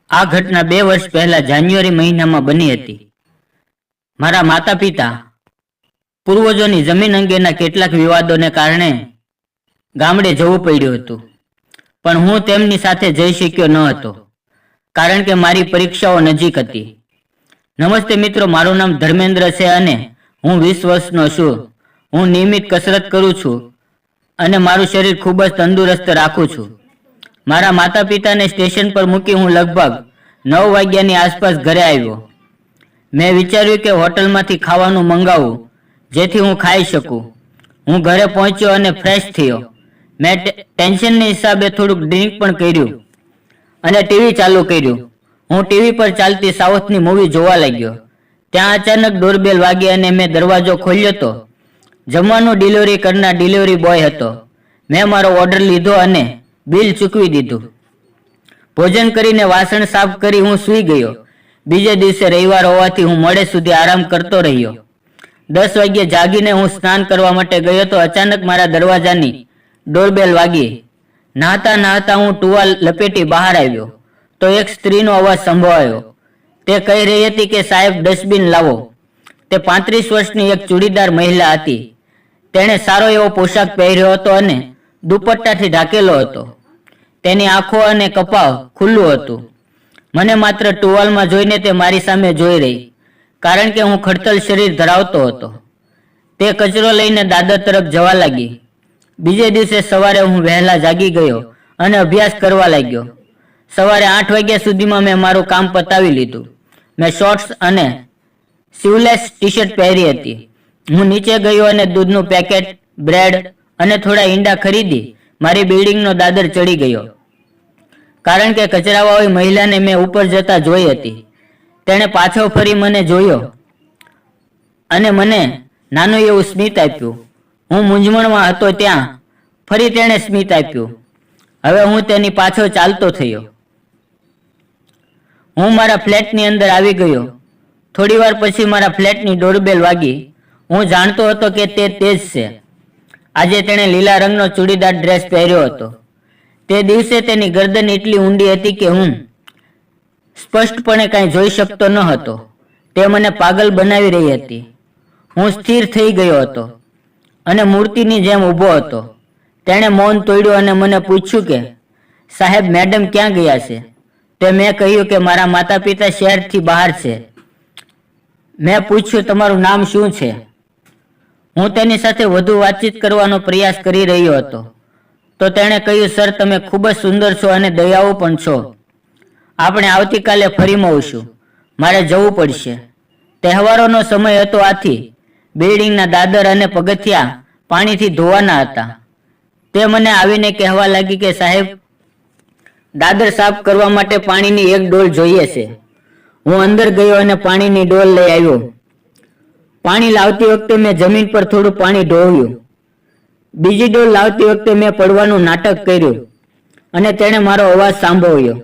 આ ઘટના 2 વર્ષ પહેલા જાન્યુઆરી મહિનામાં બની હતી. મારા માતા પિતા પૂર્વજોની જમીન અંગેના કેટલાક વિવાદોને કારણે ગામડે જવું પડ્યું હતું, પણ હું તેમની સાથે જઈ શક્યો ન હતો કારણ કે મારી પરીક્ષાઓ નજીક હતી. નમસ્તે મિત્રો, મારું નામ ધર્મેન્દ્ર છે અને હું 20 વર્ષનો છું. હું નિયમિત કસરત કરું છું અને મારું શરીર ખૂબ જ તંદુરસ્ત રાખું છું. મારા માતા પિતાને સ્ટેશન પર મૂકી હું લગભગ 9 વાગ્યાની આસપાસ ઘરે આવ્યો. મેં વિચાર્યું કે હોટલમાંથી ખાવાનું મંગાવું જેથી હું ખાઈ શકું. હું ઘરે પહોંચ્યો અને ફ્રેશ થયો. મેં ટેન્શનની હિસાબે થોડુંક ડ્રિંક પણ કર્યું અને ટીવી ચાલુ કર્યું. હું ટીવી પર ચાલતી સાઉથની મૂવી જોવા લાગ્યો. ત્યાં અચાનક ડોરબેલ વાગી અને મેં દરવાજો ખોલ્યો તો જમવાનું ડિલિવરી કરનાર ડિલિવરી બોય હતો. મેં મારો ઓર્ડર લીધો અને બિલ ચૂકવી દીધું. ભોજન કરીને વાસણ સાફ કરી હું સૂઈ ગયો. બીજે દિવસે રવિવાર હોવાથી હું મોડે સુધી આરામ કરતો રહ્યો. 10 વાગ્યે જાગીને હું સ્નાન કરવા માટે ગયો તો અચાનક મારા દરવાજાની ડોરબેલ વાગી. નહાતા નહાતા હું ટુવાલ લપેટી બહાર આવ્યો તો એક સ્ત્રીનો અવાજ સંભળાયો. તે કહી રહી હતી કે સાહેબ, ડસ્ટબિન લાવો. તે 35 વર્ષની એક ચૂડીદાર મહિલા હતી. તેણે સારો એવો પોશાક પહેર્યો હતો અને દુપટ્ટાથી ઢાંકેલો હતો. તેની આંખો અને કપાળ ખુલ્લું હતું. મને માત્ર ટુવાલમાં જોઈને તે મારી સામે જોઈ રહી કારણ કે હું ખડતલ શરીર ધરાવતો હતો. તે કચરો લઈને દાદર તરફ જવા લાગી. બીજે દિવસે સવારે હું વહેલા જાગી ગયો અને અભ્યાસ કરવા લાગ્યો. સવારે 8 વાગ્યા સુધીમાં મેં મારું કામ પતાવી લીધું. મેં શોર્ટ્સ અને સ્લીવલેસ ટી શર્ટ પહેરી હતી. હું નીચે ગયો અને દૂધનું પેકેટ, બ્રેડ અને થોડા ઈંડા ખરીદી મારી બિલ્ડિંગનો દાદર ચડી ગયો કારણ કે કચરાવાળી મહિલાને મેં ઉપર જતા જોઈ હતી. તેણે પાછો ફરી મને જોયો અને મને નાનું એવું સ્મિત આપ્યું. હું મૂંઝવણમાં હતો ત્યાં ફરી તેણે સ્મિત આપ્યું. હવે હું તેની પાછળ ચાલતો થયો. હું મારા ફ્લેટની અંદર આવી ગયો. થોડી વાર પછી મારા ફ્લેટની ડોરબેલ વાગી. હું જાણતો હતો કે તે જ છે. આજે તેણે લીલા રંગનો ચૂડીદાર ડ્રેસ પહેર્યો હતો. તે દિવસે તેની ગરદન એટલી ઊંડી હતી કે હું સ્પષ્ટપણે કાંઈ જોઈ શકતો ન હતો. તે મને પાગલ બનાવી રહી હતી. હું સ્થિર થઈ ગયો હતો અને મૂર્તિની જેમ ઊભો હતો. તેણે મૌન તોડ્યું અને મને પૂછ્યું કે સાહેબ, મેડમ ક્યાં ગયા છે? તે મેં કહ્યું કે મારા માતા પિતા શહેરથી બહાર છે. મેં પૂછ્યું, તમારું નામ શું છે? હું તેની સાથે વધુ વાતચીત કરવાનો પ્રયાસ કરી રહ્યો હતો તો તેણે કહ્યું, સર, તમે ખૂબ જ સુંદર છો અને દયાળુ પણ છો. આપણે આવતીકાલે ફરી મળીશું. મારે જવું પડશે. તહેવારોનો સમય હતો, આથી બિલ્ડિંગના દાદર અને પગથિયા પાણીથી ધોવાના હતા. તે મને આવીને કહેવા લાગી કે સાહેબ, દાદર સાફ કરવા માટે પાણીની એક ડોલ જોઈએ છે. હું અંદર ગયો અને પાણીની ડોલ લઈ આવ્યો. પાણી લાવતી વખતે મેં જમીન પર થોડું પાણી ઢોળ્યું. બીજી ડોલ લાવતી વખતે મેં પડવાનું નાટક કર્યું અને તેણે મારો અવાજ સાંભળ્યો.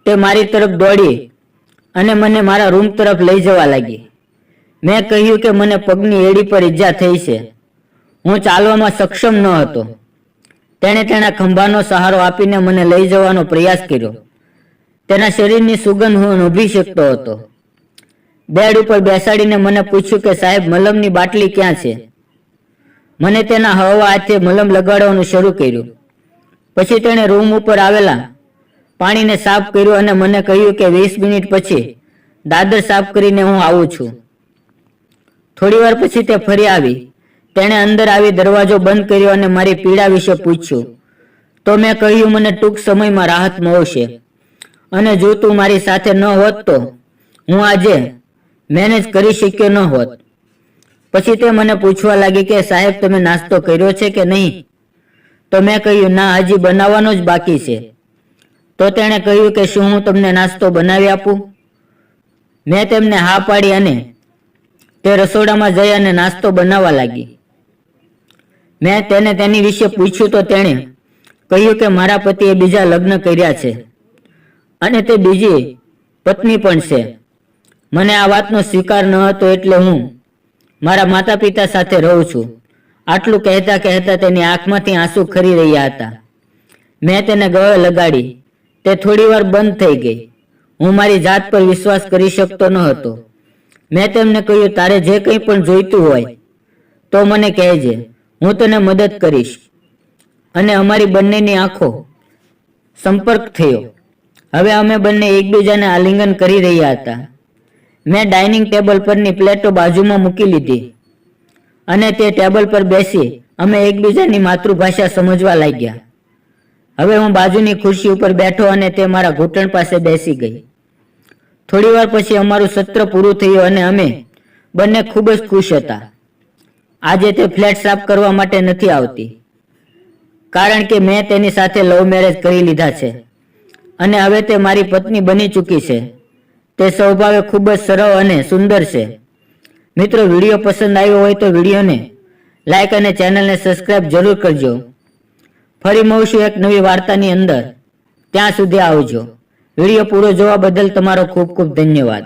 તે મારી તરફ દોડી અને મને મારા રૂમ તરફ લઈ જવા લાગી. મેં કહ્યું કે મને પગની એડી પર ઈજા થઈ છે. હું ચાલવામાં સક્ષમ ન હતો. તેણે તેના ખંભાનો સહારો આપીને મને લઈ જવાનો પ્રયાસ કર્યો. તેના શરીરની સુગંધ હું અનુભવી શકતો હતો. બેડ ઉપર બેસાડીને મને પૂછ્યું કે સાહેબ, મલમની બાટલી ક્યાં છે? મને તેના હળવા હાથે મલમ લગાડવાનું શરૂ કર્યું. પછી તેણે રૂમ ઉપર આવેલા પાણીને સાફ કર્યું અને મને કહ્યું કે 20 મિનિટ પછી દાદર સાફ કરીને હું આવું છું. થોડી વાર પછી તે ફરી આવી. તેણે અંદર આવી દરવાજો બંધ કર્યો અને મારી પીડા વિશે પૂછ્યું. તો મેં કહ્યું, મને ટૂંક સમયમાં રાહત મળશે અને જો તું મારી સાથે ન હોત તો હું આજે મેનેજ કરી શક્યો ન હોત. પછી તે મને પૂછવા લાગી કે સાહેબ, તમે નાસ્તો કર્યો છે કે નહીં? તો મેં કહ્યું, ના, હજી બનાવવાનો જ બાકી છે. તો તેણે કહ્યું કે શું હું તમને નાસ્તો બનાવી આપું? મેં તેમને હા પાડી અને તે રસોડામાં જઈ અને નાસ્તો બનાવવા લાગી. મેં તેને તેની વિશે પૂછ્યું તો તેણે કહ્યું કે મારા પતિએ બીજા લગ્ન કર્યા છે અને તે બીજી પત્ની પણ છે. મને આ વાતનો સ્વીકાર ન હતો એટલે હું મારા માતા પિતા સાથે રહું છું. આટલું કહેતા કહેતા તેની આંખમાંથી આંસુ ખરી રહ્યા હતા. મેં તેને ગળે લગાડી. તે થોડી વાર બંધ થઈ ગઈ. હું મારી જાત પર વિશ્વાસ કરી શકતો ન હતો. મેં તેમને કહ્યું, તારે જે કંઈ પણ જોઈતું હોય તો મને કહેજે, હું તને મદદ કરીશ. અને અમારી બંનેની આંખો સંપર્ક થયો. હવે અમે બંને એકબીજાને આલિંગન કરી રહ્યા હતા. મેં ડાઇનિંગ ટેબલ પરની પ્લેટો બાજુમાં મૂકી લીધી અને તે ટેબલ પર બેસી અમે એકબીજાની માતૃભાષા સમજવા લાગ્યા. હવે હું બાજુની ખુરશી ઉપર બેઠો અને તે મારા ઘૂંટણ પાસે બેસી ગઈ. થોડી વાર પછી અમારું સત્ર પૂરું થયું અને અમે બંને ખૂબ જ ખુશ હતા. આજે તે ફ્લેટ સાફ કરવા માટે નથી આવતી, કારણ કે મેં તેની સાથે લવ મેરેજ કરી લીધા છે અને હવે તે મારી પત્ની બની ચૂકી છે. તે સ્વભાવે ખૂબ જ સરળ અને સુંદર છે. મિત્રો, વિડીયો પસંદ આવ્યો હોય તો વિડીયોને લાઈક અને ચેનલને સબસ્ક્રાઇબ જરૂર કરજો. ફરી મળશું એક નવી વાર્તાની અંદર. ત્યાં સુધી આવજો. વિડીયો પૂરો જોવા બદલ તમારો ખૂબ ખૂબ ધન્યવાદ.